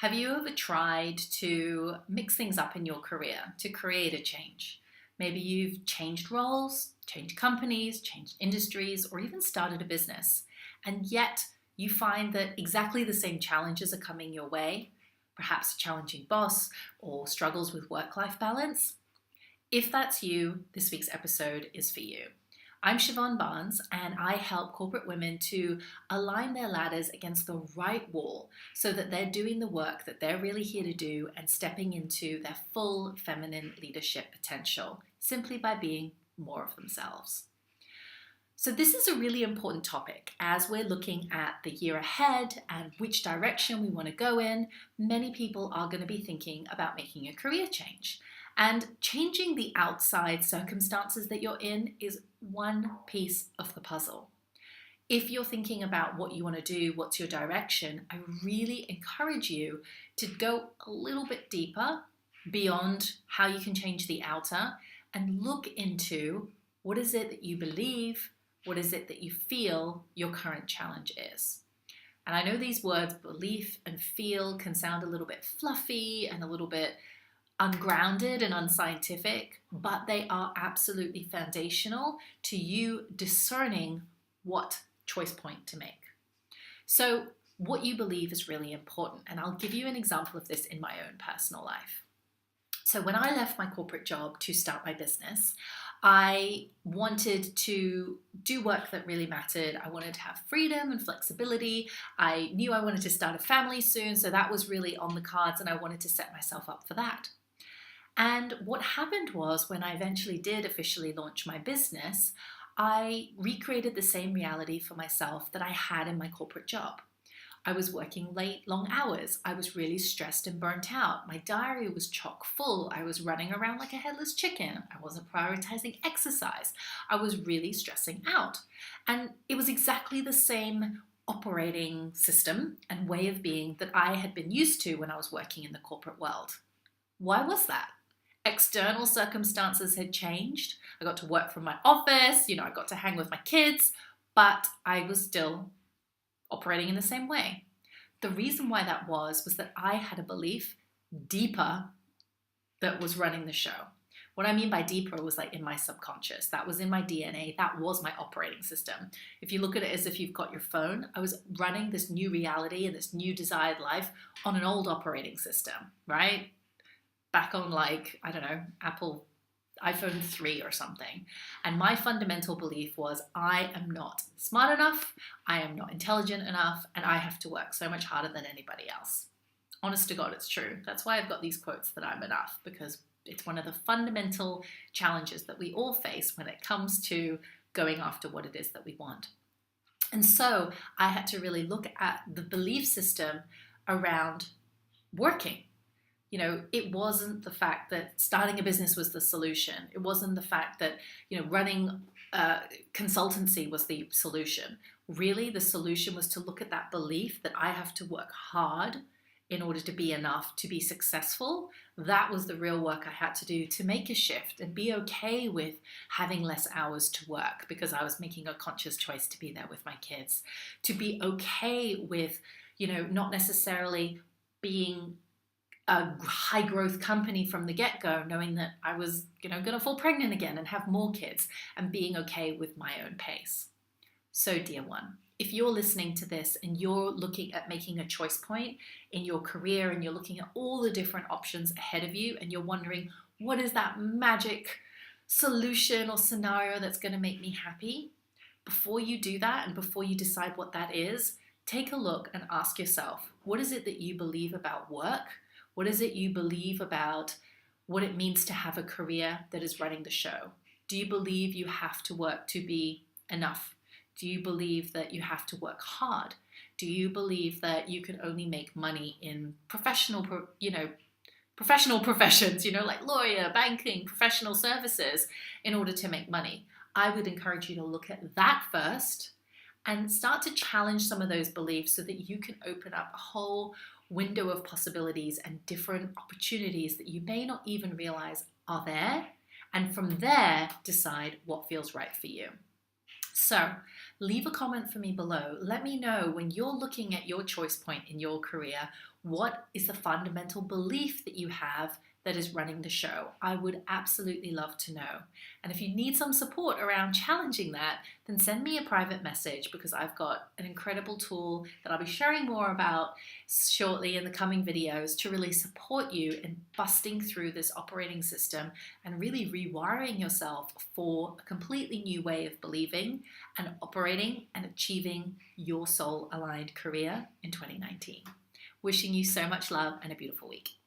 Have you ever tried to mix things up in your career to create a change? Maybe you've changed roles, changed companies, changed industries, or even started a business, and yet you find that exactly the same challenges are coming your way, perhaps a challenging boss or struggles with work-life balance. If that's you, this week's episode is for you. I'm Siobhan Barnes, and I help corporate women to align their ladders against the right wall so that they're doing the work that they're really here to do and stepping into their full feminine leadership potential simply by being more of themselves. So this is a really important topic as we're looking at the year ahead and which direction we want to go in. Many people are going to be thinking about making a career change. And changing the outside circumstances that you're in is one piece of the puzzle. If you're thinking about what you want to do, what's your direction, I really encourage you to go a little bit deeper beyond how you can change the outer and look into what is it that you believe, what is it that you feel your current challenge is. And I know these words, belief and feel, can sound a little bit fluffy and a little bit ungrounded and unscientific, but they are absolutely foundational to you discerning what choice point to make. So what you believe is really important, and I'll give you an example of this in my own personal life. So when I left my corporate job to start my business, I wanted to do work that really mattered. I wanted to have freedom and flexibility. I knew I wanted to start a family soon, so that was really on the cards, and I wanted to set myself up for that. And what happened was, when I eventually did officially launch my business, I recreated the same reality for myself that I had in my corporate job. I was working late, long hours. I was really stressed and burnt out. My diary was chock full. I was running around like a headless chicken. I wasn't prioritizing exercise. I was really stressing out. And it was exactly the same operating system and way of being that I had been used to when I was working in the corporate world. Why was that? External circumstances had changed. I got to work from my office, I got to hang with my kids, but I was still operating in the same way. The reason why that was that I had a belief deeper that was running the show. What I mean by deeper was like in my subconscious. That was in my DNA. That was my operating system. If you look at it as if you've got your phone, I was running this new reality and this new desired life on an old operating system, right? Back on Apple iPhone 3 or something. And my fundamental belief was I am not smart enough, I am not intelligent enough, and I have to work so much harder than anybody else. Honest to God, it's true. That's why I've got these quotes that I'm enough, because it's one of the fundamental challenges that we all face when it comes to going after what it is that we want. And so I had to really look at the belief system around working. It wasn't the fact that starting a business was the solution. It wasn't the fact that, running a consultancy was the solution. Really, the solution was to look at that belief that I have to work hard in order to be enough, to be successful. That was the real work I had to do to make a shift and be okay with having less hours to work because I was making a conscious choice to be there with my kids. To be okay with, not necessarily being a high growth company from the get-go, knowing that I was, going to fall pregnant again and have more kids, and being okay with my own pace. So dear one, if you're listening to this and you're looking at making a choice point in your career and you're looking at all the different options ahead of you and you're wondering, what is that magic solution or scenario that's going to make me happy? Before you do that and before you decide what that is, take a look and ask yourself, what is it that you believe about work? What is it you believe about what it means to have a career that is running the show? Do you believe you have to work to be enough? Do you believe that you have to work hard? Do you believe that you can only make money in professional professions, like lawyer, banking, professional services in order to make money? I would encourage you to look at that first and start to challenge some of those beliefs so that you can open up a whole window of possibilities and different opportunities that you may not even realize are there, and from there decide what feels right for you. So Leave a comment for me below. Let me know, when you're looking at your choice point in your career, what is the fundamental belief that you have that is running the show? I would absolutely love to know. And if you need some support around challenging that, then send me a private message, because I've got an incredible tool that I'll be sharing more about shortly in the coming videos to really support you in busting through this operating system and really rewiring yourself for a completely new way of believing and operating and achieving your soul-aligned career in 2019. Wishing you so much love and a beautiful week.